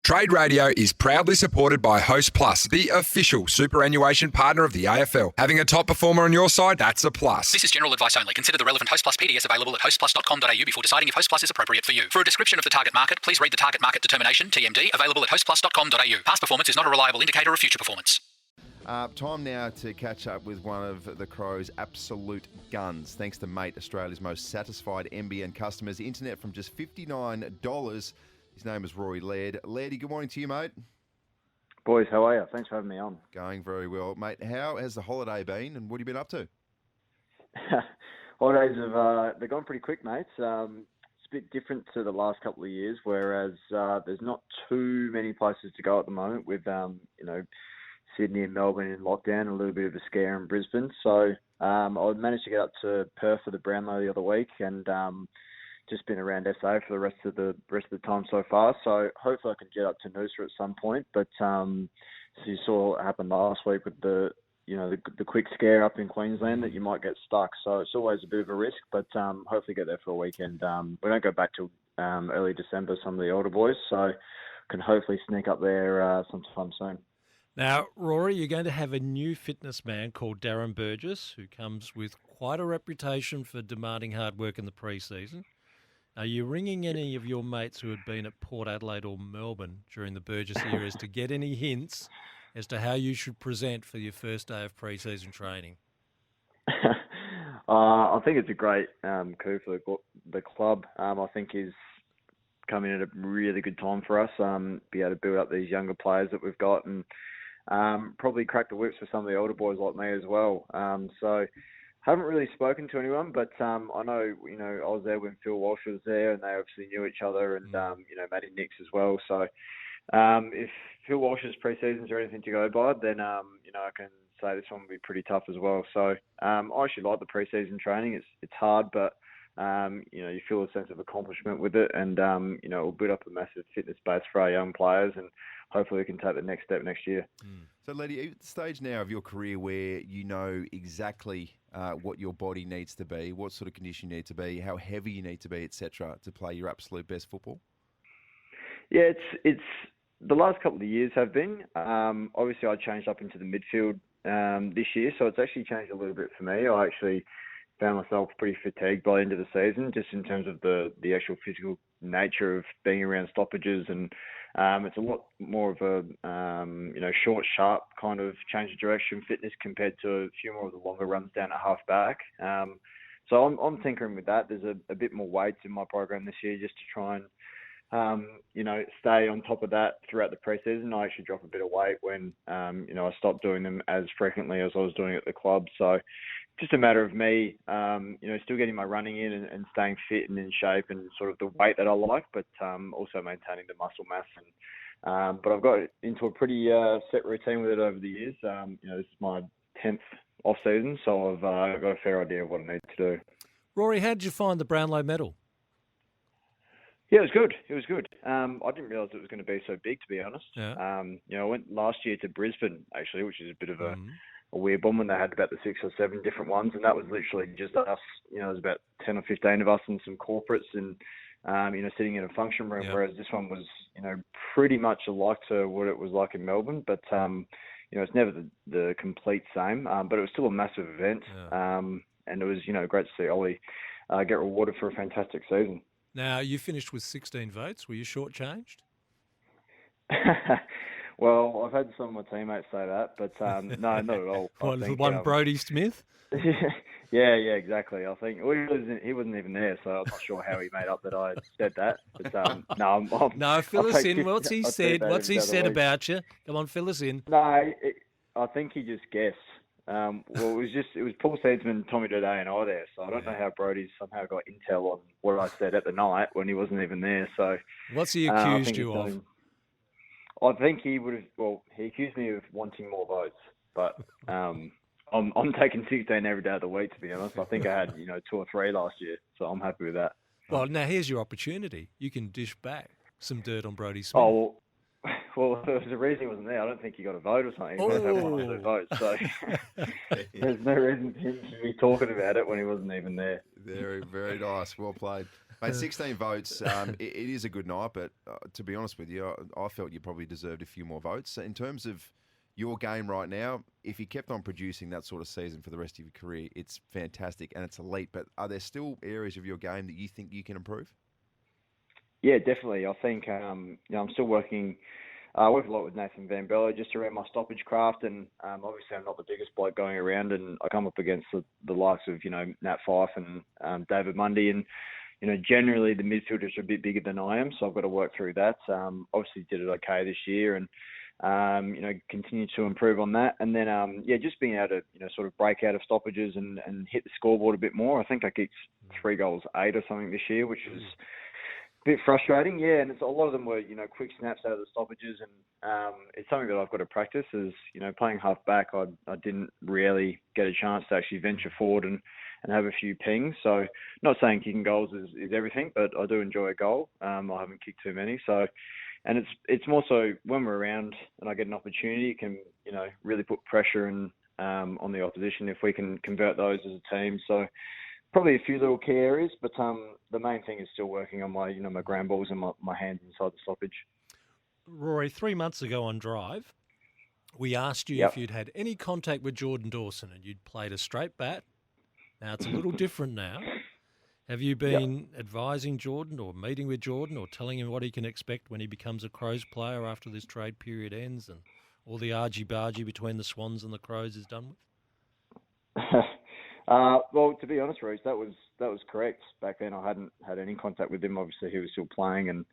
Trade Radio is proudly supported by Host Plus, the official superannuation partner of the AFL. Having a top performer on your side, that's a plus. This is general advice only. Consider the relevant Host Plus PDS available at hostplus.com.au before deciding if Host Plus is appropriate for you. For a description of the target market, please read the Target Market Determination, TMD, available at hostplus.com.au. Past performance is not a reliable indicator of future performance. Time now to catch up with one of the Crows' absolute guns. Thanks to Mate, Australia's most satisfied NBN customers. Internet from just $59. His name is Rory Laird. Lairdy, good morning to you, mate. Boys, how are you? Thanks for having me on. Going very well. Mate, how has the holiday been and what have you been up to? Holidays have they've gone pretty quick, mate. It's a bit different to the last couple of years, whereas there's not too many places to go at the moment with, Sydney and Melbourne in lockdown, a little bit of a scare in Brisbane. So I managed to get up to Perth for the Brownlow the other week and just been around SA for the rest of the time so far. So hopefully I can get up to Noosa at some point. But so you saw what happened last week with the quick scare up in Queensland that you might get stuck. So it's always a bit of a risk, but hopefully get there for a weekend. We don't go back till early December, some of the older boys, so can hopefully sneak up there sometime soon. Now, Rory, you're going to have a new fitness man called Darren Burgess, who comes with quite a reputation for demanding hard work in the pre-season. Are you ringing any of your mates who had been at Port Adelaide or Melbourne during the Burgess eras to get any hints as to how you should present for your first day of pre-season training? I think it's a great coup for the club. I think he's coming at a really good time for us, be able to build up these younger players that we've got and probably crack the whips for some of the older boys like me as well. So haven't really spoken to anyone, but I know, I was there when Phil Walsh was there and they obviously knew each other and, Matty Nix as well. So if Phil Walsh's pre-seasons are anything to go by, then, I can say this one will be pretty tough as well. So I actually like the pre-season training. It's hard, but, you feel a sense of accomplishment with it and, it'll build up a massive fitness base for our young players and hopefully we can take the next step next year. So, Lady, at the stage now of your career where you know exactly what your body needs to be, what sort of condition you need to be, how heavy you need to be, etc., to play your absolute best football? Yeah, it's the last couple of years have been. Obviously, I changed up into the midfield this year, so it's actually changed a little bit for me. I actually found myself pretty fatigued by the end of the season, just in terms of the actual physical nature of being around stoppages, and it's a lot more of a short, sharp kind of change of direction fitness compared to a few more of the longer runs down at half back. So I'm tinkering with that. There's a bit more weights in my program this year just to try and stay on top of that throughout the preseason. I actually drop a bit of weight when I stopped doing them as frequently as I was doing at the club. So just a matter of me, still getting my running in and staying fit and in shape and sort of the weight that I like, but also maintaining the muscle mass. And but I've got into a pretty set routine with it over the years. This is my 10th off season, so I've got a fair idea of what I need to do. Rory, how did you find the Brownlow medal? Yeah, it was good. I didn't realise it was going to be so big, to be honest. Yeah. I went last year to Brisbane, actually, which is a bit of a weird one when they had about the 6 or 7 different ones, and that was literally just us. There was about 10 or 15 of us and some corporates and, sitting in a function room, whereas this one was, pretty much alike to what it was like in Melbourne, but, it's never the complete same, but it was still a massive event, and it was, great to see Ollie get rewarded for a fantastic season. Now, you finished with 16 votes. Were you shortchanged? Well, I've had some of my teammates say that, but no, not at all. One Brodie Smith? yeah, exactly. I think he wasn't even there, so I'm not sure how he made up that I said that. But no, fill us in. What's he said? What's he said about you? Come on, fill us in. No, I think he just guessed. Well, it was Paul Seedsman, Tommy Doday and I there, so I don't know how Brodie somehow got intel on what I said at the night when he wasn't even there. So what's he accused you of? I think he would have. Well, he accused me of wanting more votes, but I'm taking 16 every day of the week, to be honest. I think I had 2 or 3 last year, so I'm happy with that. Well, now here's your opportunity. You can dish back some dirt on Brodie Smith. Oh. Well, there was a reason he wasn't there. I don't think he got a vote or something. He must have 1 or 2 votes. So there's no reason for him to be talking about it when he wasn't even there. Very, very nice. Well played. Mate, 16 votes, it is a good night, but to be honest with you, I felt you probably deserved a few more votes. In terms of your game right now, if you kept on producing that sort of season for the rest of your career, it's fantastic and it's elite. But are there still areas of your game that you think you can improve? Yeah, definitely. I think I'm still working. I work a lot with Nathan Van Bello just around my stoppage craft, and obviously I'm not the biggest bloke going around, and I come up against the likes of Nat Fyfe and David Mundy, and generally the midfielders are a bit bigger than I am, so I've got to work through that. Obviously did it okay this year, and continue to improve on that, and then just being able to sort of break out of stoppages and hit the scoreboard a bit more. I think I kicked 3 goals 8 or something this year, which is a bit frustrating, and it's a lot of them were quick snaps out of the stoppages, and it's something that I've got to practice. As playing half back, I didn't really get a chance to actually venture forward and have a few pings. So not saying kicking goals is everything, but I do enjoy a goal. I haven't kicked too many, so. And it's more so when we're around and I get an opportunity, it can really put pressure on the opposition if we can convert those as a team. So probably a few little key areas, but the main thing is still working on my my ground balls and my hands inside the stoppage. Rory, 3 months ago on Drive, we asked you if you'd had any contact with Jordan Dawson, and you'd played a straight bat. Now it's a little different now. Have you been advising Jordan or meeting with Jordan or telling him what he can expect when he becomes a Crows player after this trade period ends and all the argy-bargy between the Swans and the Crows is done with? Well, to be honest, Reece, that was correct. Back then I hadn't had any contact with him. Obviously he was still playing, and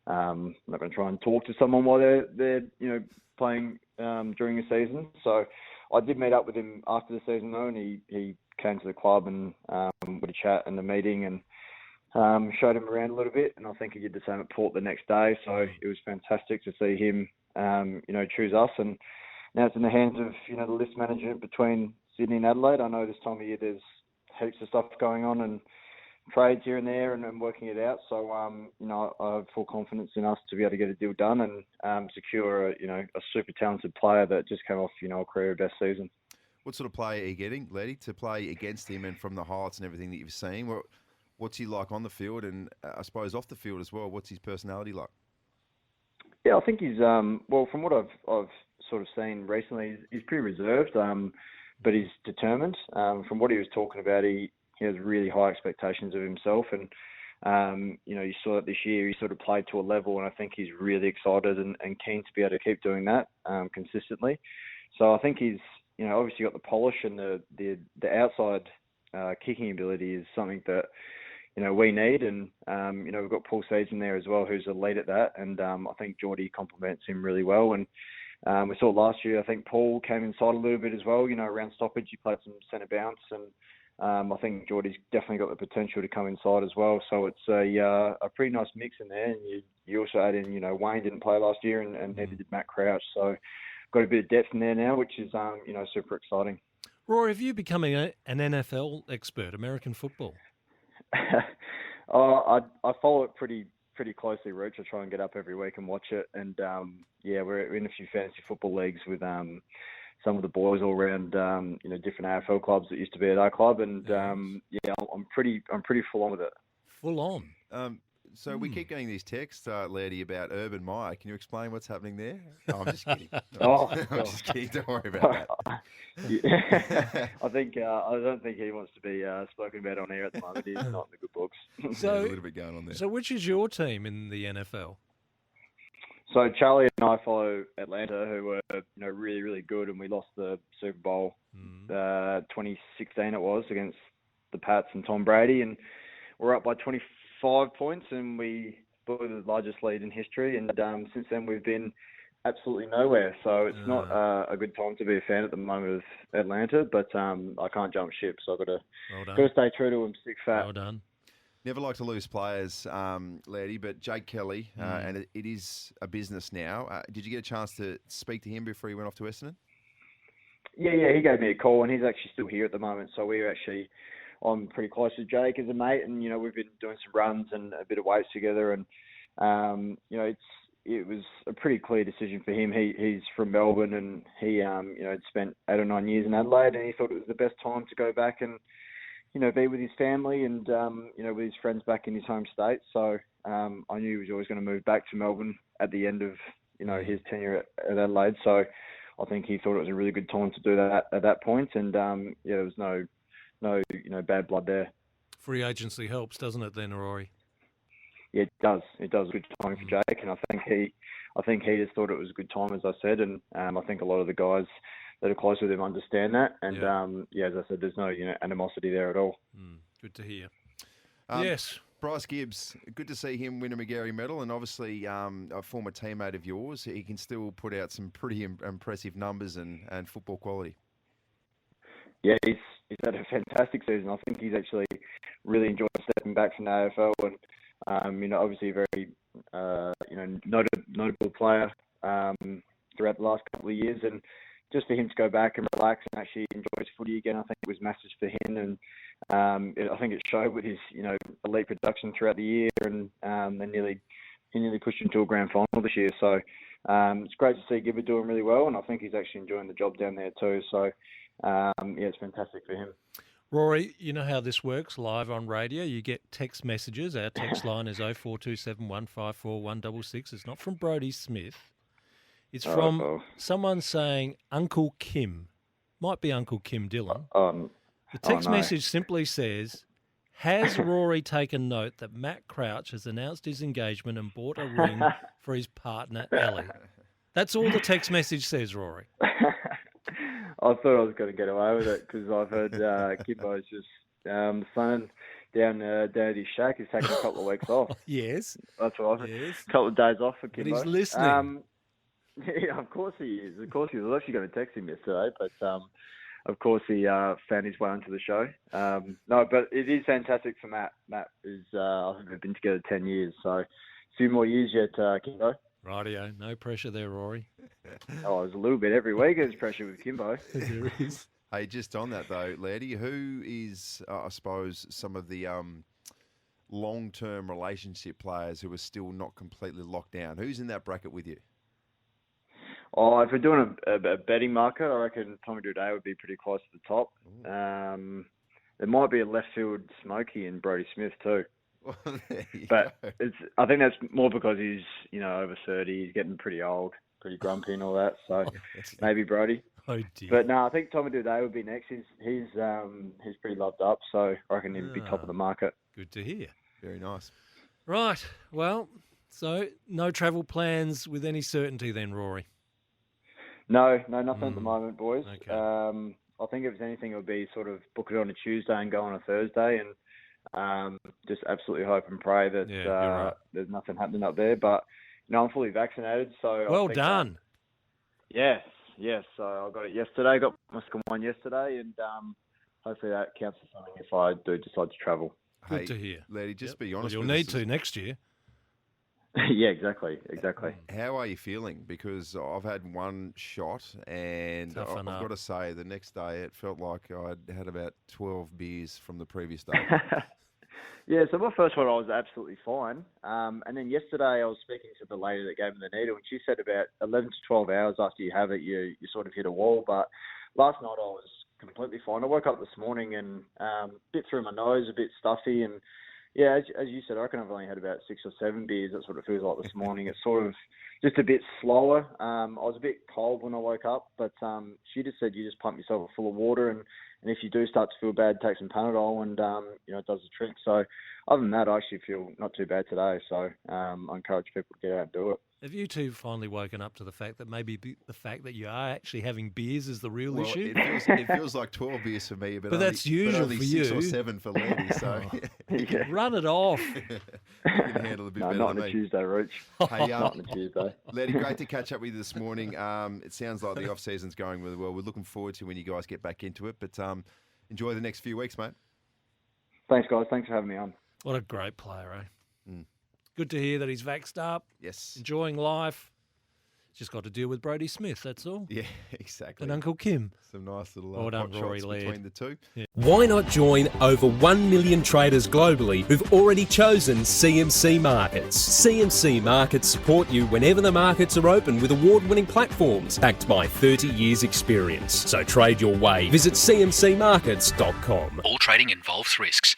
I'm not going to try and talk to someone while they're playing during the season. So I did meet up with him after the season though, and he came to the club and with a chat and a meeting, and showed him around a little bit, and I think he did the same at Port the next day. So it was fantastic to see him choose us, and now it's in the hands of the list management between Sydney and Adelaide. I know this time of year there's heaps of stuff going on and trades here and there and working it out. So I have full confidence in us to be able to get a deal done and secure a super talented player that just came off a career best season. What sort of player are you getting, Letty, to play against him, and from the highlights and everything that you've seen? What's he like on the field, and I suppose off the field as well? What's his personality like? Yeah, I think he's from what I've sort of seen recently, he's pretty reserved, but he's determined. From what he was talking about, he has really high expectations of himself, and you saw that this year he sort of played to a level, and I think he's really excited and keen to be able to keep doing that consistently. So I think he's obviously got the polish, and the outside kicking ability is something that we need, and we've got Paul Season there as well, who's elite at that, and I think Geordie complements him really well. And we saw last year, I think Paul came inside a little bit as well. Around stoppage, he played some centre bounce, and I think Geordie's definitely got the potential to come inside as well. So it's a pretty nice mix in there, and you also add in Wayne didn't play last year, and neither did Matt Crouch. So got a bit of depth in there now, which is super exciting. Rory, have you become an NFL expert, American football? I follow it pretty closely, Rich. I try and get up every week and watch it, and we're in a few fantasy football leagues with some of the boys all around different AFL clubs that used to be at our club, and I'm pretty full on with it. Full on. So we keep getting these texts, Laddie, about Urban Meyer. Can you explain what's happening there? Oh, I'm just kidding. I'm just kidding. Don't worry about that. I don't think he wants to be spoken about on air at the moment. He's not in the good books. So there's a little bit going on there. So which is your team in the NFL? So Charlie and I follow Atlanta, who were really, really good, and we lost the Super Bowl 2016 it was, against the Pats and Tom Brady, and we're up by 25 points, and we blew the largest lead in history, and since then we've been absolutely nowhere. So it's not a good time to be a fan at the moment of Atlanta, but I can't jump ship, so I've got to stay true to him, stick fat. Well done. Never like to lose players, Laddie, but Jake Kelly, and it is a business now. Did you get a chance to speak to him before he went off to Essendon? Yeah, he gave me a call, and he's actually still here at the moment. So I'm pretty close to Jake as a mate, and we've been doing some runs and a bit of weights together, and it was a pretty clear decision for him. He's from Melbourne, and he had spent 8 or 9 years in Adelaide, and he thought it was the best time to go back and be with his family and, with his friends back in his home state. So I knew he was always going to move back to Melbourne at the end of, his tenure at Adelaide. So I think he thought it was a really good time to do that at that point. And, there was no bad blood there. Free agency helps, doesn't it then, Rory? Yeah, it does. It does. Good time for Jake, and I think he just thought it was a good time, as I said, and I think a lot of the guys that are close with him understand that, and as I said, there's no animosity there at all. Good to hear. Yes, Bryce Gibbs, good to see him win a McGarry medal, and obviously a former teammate of yours. He can still put out some pretty impressive numbers and football quality. Yeah, he's had a fantastic season. I think he's actually really enjoyed stepping back from the AFL, and obviously a very notable player throughout the last couple of years, and just for him to go back and relax and actually enjoy his footy again, I think it was massive for him, and I think it showed with his elite production throughout the year, and he nearly pushed into a grand final this year. So it's great to see Gibber doing really well, and I think he's actually enjoying the job down there too. So it's fantastic for him. Rory, you know how this works live on radio. You get text messages. Our text line is 0427 154 166. It's not from Brodie Smith. It's from someone saying Uncle Kim. Might be Uncle Kim Dillon. The text message simply says, has Rory taken note that Matt Crouch has announced his engagement and bought a ring for his partner, Ellie? That's all the text message says, Rory. I thought I was going to get away with it because I've heard Kimbo's just son down at his shack. He's taking a couple of weeks off. Yes. That's what I've heard. Yes. A couple of days off for Kimbo. But he's listening. Yeah, of course he is. Of course he was. I was actually going to text him yesterday, but of course he found his way onto the show. No, but it is fantastic for Matt. Matt is, I think they've been together 10 years, so a few more years yet, Kimbo. Rightio. No pressure there, Rory. There's a little bit every week. There's pressure with Kimbo. There is. Hey, just on that though, Laddie, who is, I suppose, some of the long-term relationship players who are still not completely locked down? Who's in that bracket with you? If we're doing a betting market, I reckon Tommy Duday would be pretty close to the top. There might be a left field Smokey and Brodie Smith too. Well, but I think that's more because he's over 30. He's getting pretty old, pretty grumpy and all that. So maybe Brodie. Oh dear. But no, I think Tommy Duday would be next. He's pretty loved up, so I reckon he'd be top of the market. Good to hear. Very nice. Right. Well, so no travel plans with any certainty then, Rory? No, nothing at the moment, boys. Okay. I think if there's anything, it would be sort of book it on a Tuesday and go on a Thursday, and just absolutely hope and pray that there's nothing happening up there. But I'm fully vaccinated, so well done. Yes. So I got it yesterday. Got my second one yesterday, and hopefully that counts for something if I do decide to travel. Good to hear. Laddie, just be honest. Well, you'll need to next year. Yeah, exactly. How are you feeling? Because I've had one shot, and I've got to say, the next day it felt like I'd had about 12 beers from the previous day. Yeah, so my first one I was absolutely fine. And then yesterday I was speaking to the lady that gave me the needle, and she said about 11 to 12 hours after you have it, you sort of hit a wall. But last night I was completely fine. I woke up this morning and a bit through my nose, a bit stuffy, and yeah, as you said, I reckon I've only had about 6 or 7 beers. That's what it feels like this morning. It's sort of just a bit slower. I was a bit cold when I woke up, but she just said you just pump yourself full of water, and if you do start to feel bad, take some Panadol, and it does the trick. So other than that, I actually feel not too bad today. So I encourage people to get out and do it. Have you two finally woken up to the fact that maybe the fact that you are actually having beers is the real issue? It feels like 12 beers for me, but that's usual only for 6 you. or 7 for Laddie. So run it off. You can handle a bit better not than on a me. Tuesday, Roach. Hey, not on a Tuesday. Laddie, great to catch up with you this morning. It sounds like the off season's going really well. We're looking forward to when you guys get back into it. But enjoy the next few weeks, mate. Thanks, guys. Thanks for having me on. What a great player, eh? Good to hear that he's vaxxed up. Yes. Enjoying life. Just got to deal with Brodie Smith, that's all. Yeah, exactly. And Uncle Kim. Some nice little Well done, hot Rory shots Laird. between the two. Yeah. Why not join over 1 million traders globally who've already chosen CMC Markets? CMC Markets support you whenever the markets are open with award-winning platforms backed by 30 years experience. So trade your way. Visit cmcmarkets.com. All trading involves risks.